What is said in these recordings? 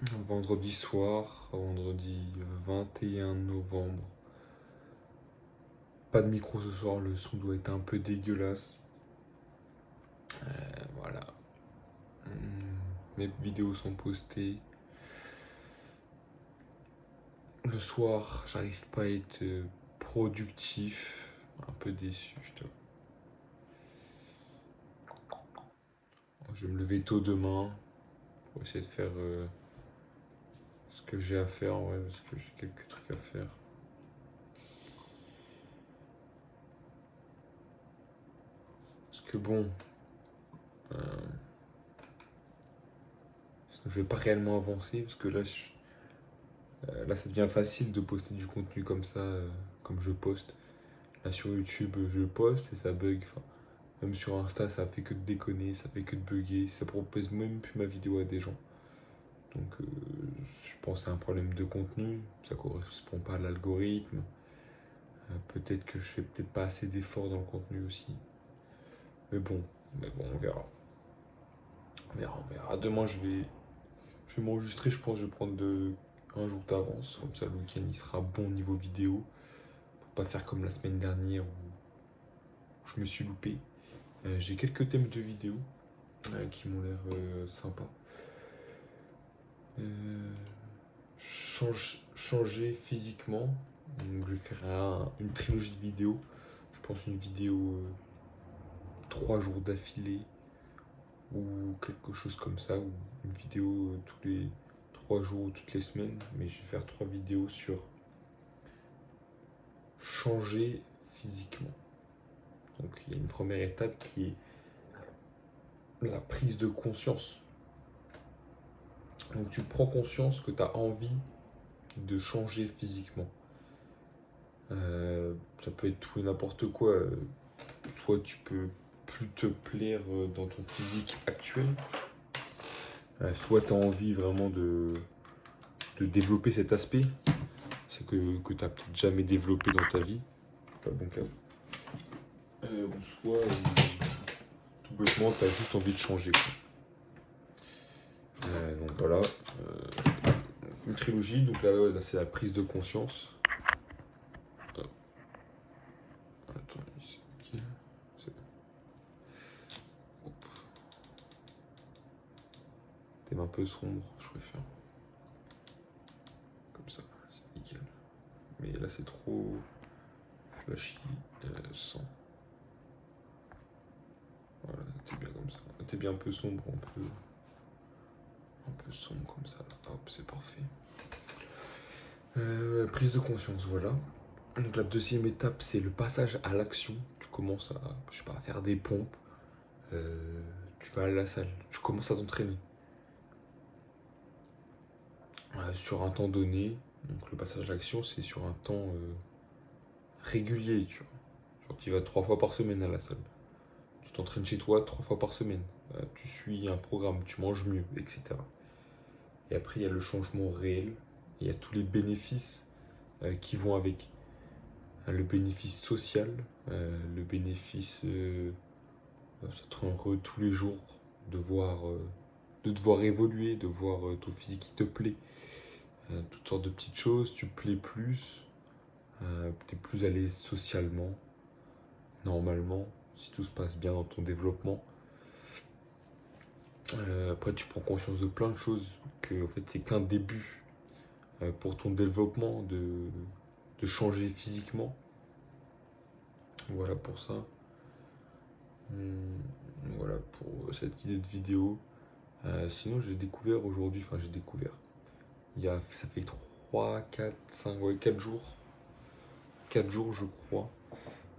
vendredi soir, vendredi 21 novembre. Pas de micro ce soir, le son doit être un peu dégueulasse. Voilà. Mes vidéos sont postées. Le soir, j'arrive pas à être productif. Un peu déçu, je t'avoue. Je vais me lever tôt demain pour essayer de faire ce que j'ai à faire, ouais, parce que j'ai quelques trucs à faire. Parce que bon, euh, je vais pas réellement avancer, parce que là ça devient facile de poster du contenu comme ça, comme je poste. Là sur YouTube, je poste et ça bug. Enfin, même sur Insta, ça fait que de déconner, ça fait que de bugger. Ça propose même plus ma vidéo à des gens. Donc je pense que c'est un problème de contenu. Ça correspond pas à l'algorithme. Peut-être que je fais peut-être pas assez d'efforts dans le contenu aussi. Mais bon, on verra. On verra. Demain, je vais m'enregistrer. Je pense que je vais prendre un jour d'avance. Comme ça, le week-end, il sera bon niveau vidéo. Pour pas faire comme la semaine dernière où je me suis loupé. J'ai quelques thèmes de vidéo qui m'ont l'air sympas. Changer physiquement. Donc, je vais faire une trilogie de vidéos. Je pense une vidéo 3 jours d'affilée ou quelque chose comme ça, ou une vidéo tous les 3 jours ou toutes les semaines. Mais je vais faire 3 vidéos sur changer physiquement. Donc il y a une première étape qui est la prise de conscience. Donc tu prends conscience que tu as envie de changer physiquement. Ça peut être tout et n'importe quoi. Soit tu peux plus te plaire dans ton physique actuel, soit tu as envie vraiment de développer cet aspect. C'est que tu n'as peut-être jamais développé dans ta vie. Pas bon cas. Ou soit tout bêtement tu as juste envie de changer. Donc voilà. Une trilogie, donc là c'est la prise de conscience. Attends, ici, ok. Thème un peu sombre, je préfère. Comme ça, c'est nickel. Mais là c'est trop flashy, sans. Voilà, c'était bien comme ça. C'était bien un peu sombre, un peu sombre comme ça. Hop, c'est parfait. Prise de conscience, voilà. Donc la deuxième étape, c'est le passage à l'action. Tu commences à, je sais pas, à faire des pompes. Tu vas à la salle, tu commences à t'entraîner. Sur un temps donné, donc le passage à l'action, c'est sur un temps régulier, tu vois. Genre tu vas 3 fois par semaine à la salle. Tu t'entraînes chez toi 3 fois par semaine. Tu suis un programme, tu manges mieux, etc. Et après, il y a le changement réel. Il y a tous les bénéfices qui vont avec. Le bénéfice social, le bénéfice d'être heureux tous les jours, de te voir évoluer, de voir ton physique qui te plaît. Toutes sortes de petites choses, tu plais plus, tu es plus à l'aise socialement, normalement, si tout se passe bien dans ton développement. Après, tu prends conscience de plein de choses, que en fait, c'est qu'un début pour ton développement, de changer physiquement. Voilà pour ça. Voilà pour cette idée de vidéo. Sinon, j'ai découvert aujourd'hui, ça fait 3, 4, 5, ouais, 4 jours. 4 jours, je crois.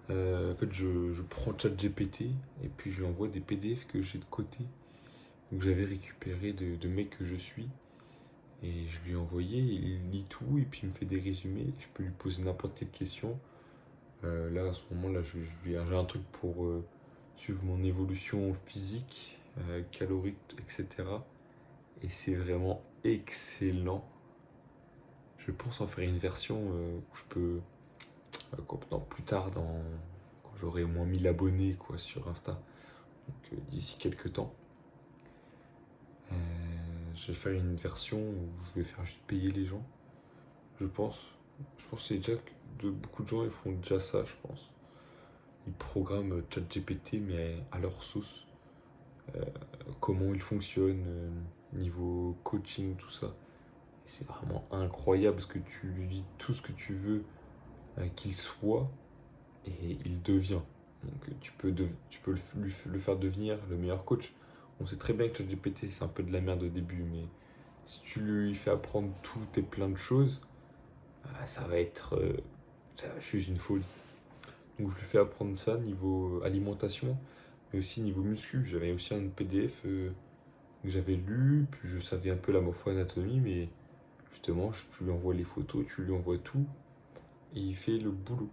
En fait, je prends ChatGPT et puis je lui envoie des PDF que j'ai de côté, que j'avais récupéré de mecs que je suis. Et je lui ai envoyé, il lit tout et puis il me fait des résumés. Je peux lui poser n'importe quelle question. Là, à ce moment-là, j'ai un truc pour suivre mon évolution physique, calorique, etc. Et c'est vraiment excellent. Je pense en faire une version où je peux, plus tard, quand j'aurai au moins 1000 abonnés sur Insta, donc d'ici quelques temps, je vais faire une version où je vais faire juste payer les gens, je pense. Je pense que c'est déjà de beaucoup de gens ils font déjà ça, je pense. Ils programment ChatGPT mais à leur sauce. Comment il fonctionne, niveau coaching, tout ça. C'est vraiment incroyable parce que tu lui dis tout ce que tu veux qu'il soit et il devient. Donc tu peux le faire devenir le meilleur coach. On sait très bien que ChatGPT c'est un peu de la merde au début, mais si tu lui fais apprendre tout et plein de choses, ça va être ça va être juste une folie. Donc je lui fais apprendre ça niveau alimentation, mais aussi niveau muscu. J'avais aussi un PDF que j'avais lu, puis je savais un peu la morpho-anatomie, mais justement, tu lui envoies les photos, tu lui envoies tout, et il fait le boulot.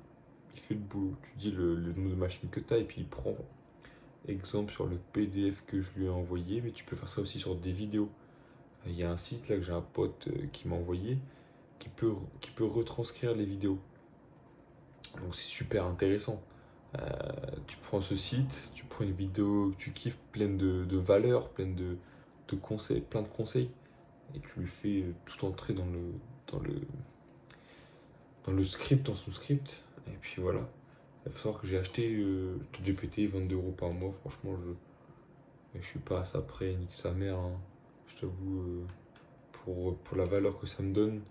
Il fait le boulot. Tu dis le nombre de machines que tu as, et puis il prend exemple sur le PDF que je lui ai envoyé, mais tu peux faire ça aussi sur des vidéos. Il y a un site là que j'ai un pote qui m'a envoyé qui peut retranscrire les vidéos. Donc c'est super intéressant. Euh, Tu prends ce site, tu prends une vidéo que tu kiffes pleine de valeurs, de conseils, plein de conseils, et tu lui fais tout entrer dans le, dans le script, dans son script. Et puis voilà. Il faut savoir que j'ai acheté GPT 22 € par mois. Franchement, je suis pas à ça près, ni que sa mère, hein. Je t'avoue, pour la valeur que ça me donne,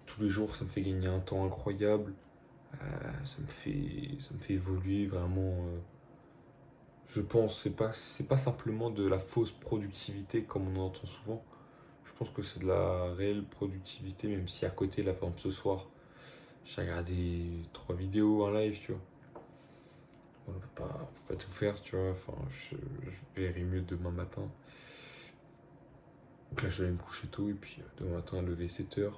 tous les jours, ça me fait gagner un temps incroyable. Ça me fait évoluer vraiment. Je pense, c'est pas simplement de la fausse productivité comme on en entend souvent. Je pense que c'est de la réelle productivité, même si à côté, là, par exemple, ce soir, j'ai regardé 3 vidéos, un live, tu vois. On peut pas tout faire, tu vois. Enfin, je verrai mieux demain matin. Donc là, je vais aller me coucher tôt et puis demain matin, lever 7 h.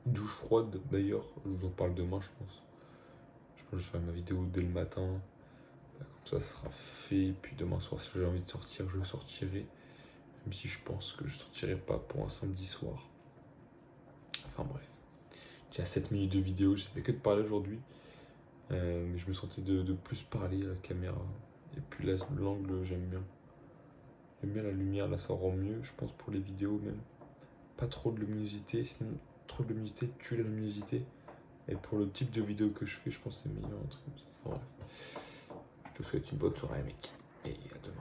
Douche froide d'ailleurs, je vous en parle demain, je pense. Je pense que je vais faire ma vidéo dès le matin. Comme ça sera fait. Puis demain soir, si j'ai envie de sortir, je sortirai. Même si je pense que je sortirai pas pour un samedi soir. Enfin bref. J'ai 7 minutes de vidéo, j'ai fait que de parler aujourd'hui. Mais je me sentais de plus parler à la caméra. Et puis là, l'angle, j'aime bien. J'aime bien la lumière, là ça rend mieux, je pense, pour les vidéos même. Pas trop de luminosité, sinon trop de luminosité tue la luminosité. Et pour le type de vidéo que je fais, je pense que c'est meilleur, un truc comme ça. Enfin bref. Je te souhaite une bonne soirée, mec. Et à demain.